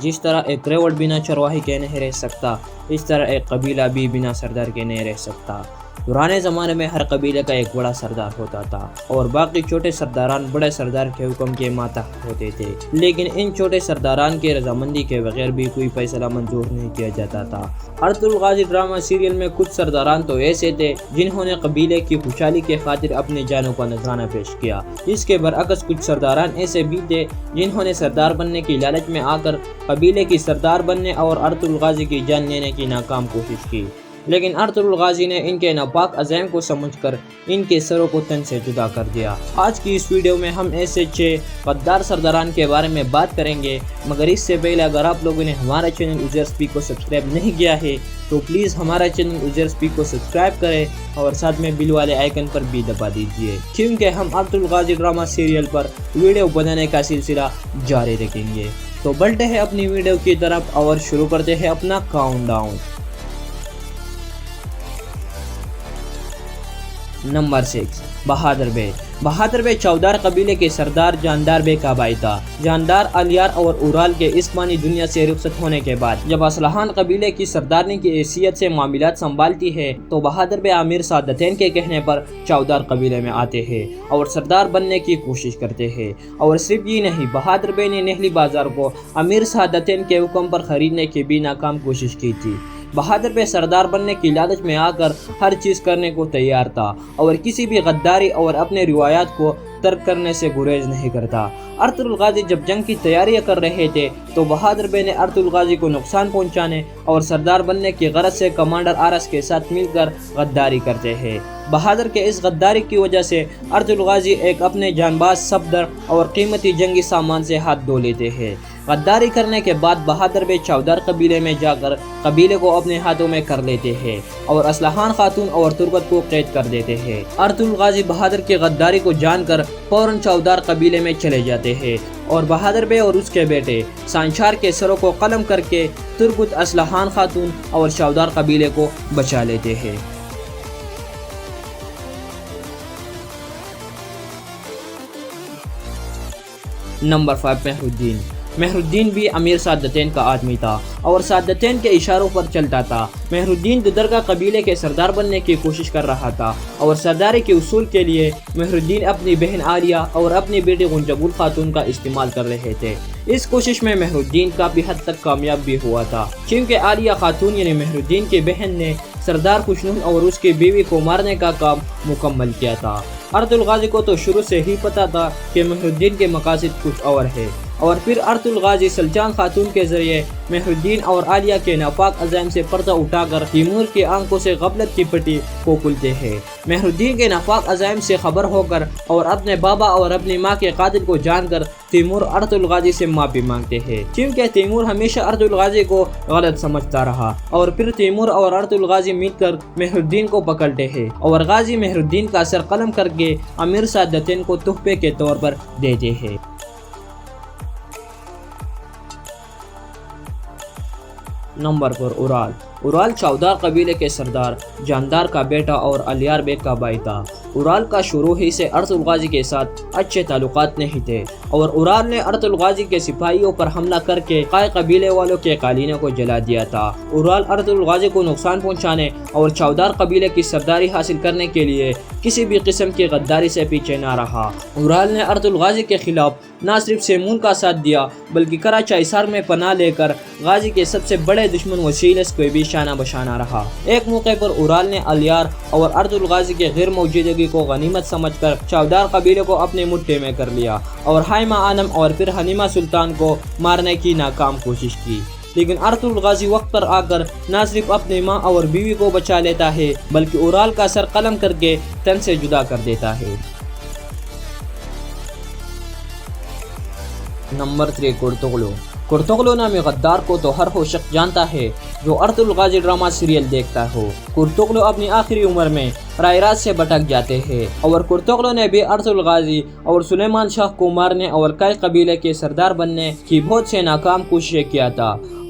جس طرح ایک ریوڑ بنا چرواہی کے نہیں رہ سکتا، اس طرح ایک قبیلہ بھی بنا سردار کے نہیں رہ سکتا۔ پرانے زمانے میں ہر قبیلے کا ایک بڑا سردار ہوتا تھا اور باقی چھوٹے سرداران بڑے سردار کے حکم کے ماتحت ہوتے تھے، لیکن ان چھوٹے سرداران کی رضامندی کے بغیر بھی کوئی فیصلہ منظور نہیں کیا جاتا تھا۔ ارطغرل الغازی ڈرامہ سیریل میں کچھ سرداران تو ایسے تھے جنہوں نے قبیلے کی خوشحالی کے خاطر اپنی جانوں کا نذرانہ پیش کیا۔ اس کے برعکس کچھ سرداران ایسے بھی تھے جنہوں نے سردار بننے کی لالچ میں آ کر قبیلے کی سردار بننے اور ارطغرل الغازی کی جان لینے کی ناکام کوشش کی، لیکن ارطغرل الغازی نے ان کے ناپاک عزائم کو سمجھ کر ان کے سروں کو تن سے جدا کر دیا۔ آج کی اس ویڈیو میں ہم ایسے 6 غدار سرداران کے بارے میں بات کریں گے، مگر اس سے پہلے اگر آپ لوگوں نے ہمارا چینل عزیر سپیک کو سبسکرائب نہیں کیا ہے تو پلیز ہمارا چینل عزیر سپیک کو سبسکرائب کریں اور ساتھ میں بیل والے آئیکن پر بھی دبا دیجیے، کیونکہ ہم ارطغرل الغازی ڈرامہ سیریل پر ویڈیو بنانے کا سلسلہ جاری رکھیں گے۔ تو بڑھتے ہیں اپنی ویڈیو کی طرف اور شروع کرتے ہیں اپنا کاؤنٹ ڈاؤن۔ نمبر 6، بہادر بے۔ بہادر بے چودار قبیلے کے سردار جاندار بے کا بھائی تھا۔ جاندار الیار اور اورال کے اسمانی دنیا سے رخصت ہونے کے بعد جب اصلحان قبیلے کی سردارنی کی حیثیت سے معاملات سنبھالتی ہے تو بہادر بے امیر سعادتین کے کہنے پر چودار قبیلے میں آتے ہیں اور سردار بننے کی کوشش کرتے ہیں، اور صرف یہ نہیں، بہادر بے نے نہلی بازار کو امیر سعادتین کے حکم پر خریدنے کی بھی ناکام کوشش کی تھی۔ بہادر بے سردار بننے کی لالچ میں آ کر ہر چیز کرنے کو تیار تھا اور کسی بھی غداری اور اپنے روایات کو ترک کرنے سے گریز نہیں کرتا۔ ارطغرل الغازی جب جنگ کی تیاریاں کر رہے تھے تو بہادر بے نے ارطغرل الغازی کو نقصان پہنچانے اور سردار بننے کی غرض سے کمانڈر آرس کے ساتھ مل کر غداری کرتے ہیں۔ بہادر کے اس غداری کی وجہ سے ارطغرل الغازی ایک اپنے جانباز صفدر اور قیمتی جنگی سامان سے ہاتھ دھو لیتے ہیں۔ غداری کرنے کے بعد بہادر بے چودار قبیلے میں جا کر قبیلے کو اپنے ہاتھوں میں کر لیتے ہیں اور اصلحان خاتون اور تربت کو قید کر دیتے ہیں۔ ارطغرل الغازی بہادر کی غداری کو جان کر فوراً چودار قبیلے میں چلے جاتے ہیں اور بہادر بے اور اس کے بیٹے سانچار کے سروں کو قلم کر کے تربت، اصلحان خاتون اور چودار قبیلے کو بچا لیتے ہیں۔ نمبر 5، مہر الدین۔ مہر الدین بھی امیر سعادتین کا آدمی تھا اور سعادتین کے اشاروں پر چلتا تھا۔ مہر الدین ددرگا قبیلے کے سردار بننے کی کوشش کر رہا تھا اور سرداری کے اصول کے لیے مہر الدین اپنی بہن عالیہ اور اپنی بیٹی گنجگل خاتون کا استعمال کر رہے تھے۔ اس کوشش میں مہر الدین کافی حد تک کامیاب بھی ہوا تھا، کیونکہ عالیہ خاتون یعنی مہر الدین کی بہن نے سردار خوشنود اور اس کی بیوی کو مارنے کا کام مکمل کیا تھا۔ ارطغرل الغازی کو تو شروع سے ہی پتا تھا کہ مہر الدین کے مقاصد کچھ اور ہے، اور پھر ارطغرل الغازی سلجان خاتون کے ذریعے مہر الدین اور عالیہ کے ناپاک عزائم سے پردہ اٹھا کر تیمور کی آنکھوں سے غفلت کی پٹی کو کھولتے ہیں۔ مہر الدین کے ناپاک عزائم سے خبر ہو کر اور اپنے بابا اور اپنی ماں کے قاتل کو جان کر تیمور ارطغرل الغازی سے معافی مانگتے ہیں، کیونکہ تیمور ہمیشہ ارطغرل الغازی کو غلط سمجھتا رہا، اور پھر تیمور اور ارطغرل الغازی مل کر مہر الدین کو پکڑتے ہیں اور غازی مہر الدین کا سر قلم کر کے امیر سعادتین کو تحفے کے طور پر دیتے ہیں۔ نمبر 4، اورال۔ اورال چودار قبیلے کے سردار جاندار کا بیٹا اور الیار بیگ کا بھائی تھا۔ اورال کا شروع ہی سے ارطغرل الغازی کے ساتھ اچھے تعلقات نہیں تھے اور اورال نے ارطغرل الغازی کے سپاہیوں پر حملہ کر کے قائے قبیلے والوں کے قالینوں کو جلا دیا تھا۔ اورال ارطغرل الغازی کو نقصان پہنچانے اور چودار قبیلے کی سرداری حاصل کرنے کے لیے کسی بھی قسم کی غداری سے پیچھے نہ رہا۔ اورال نے ارطغرل الغازی کے خلاف نہ صرف سیمون کا ساتھ دیا بلکہ کراچا حصار میں پناہ لے کر غازی کے سب سے بڑے دشمن وسیلس کو بھی شانہ بشانہ رہا۔ ایک موقع پر اورال نے الیار اور ارطغرل الغازی کے غیر موجودگی کو غنیمت سمجھ کر چودار قبیلے کو اپنے مٹھی میں کر لیا اور حائمہ عالم اور پھر حلیمہ سلطان کو مارنے کی ناکام کوشش کی، لیکن ارطغرل الغازی وقت پر آ کر نہ صرف اپنی ماں اور بیوی کو بچا لیتا ہے بلکہ اورال کا سر قلم کر کے تن سے جدا کر دیتا ہے۔ نمبر 3، کرتغلو۔ کرتغلو نامی غدار کو تو ہر وہ شخص جانتا ہے جو ارطغرل الغازی ڈرامہ سیریل دیکھتا ہو۔ کرتغلو اپنی آخری عمر میں رائے راست سے بھٹک جاتے ہیں اور کرتغلو نے بھی ارطغرل الغازی اور سلیمان شاہ کو مارنے اور کئی قبیلے کے سردار بننے کی بہت سے ناکام کوششیں کیا تھا۔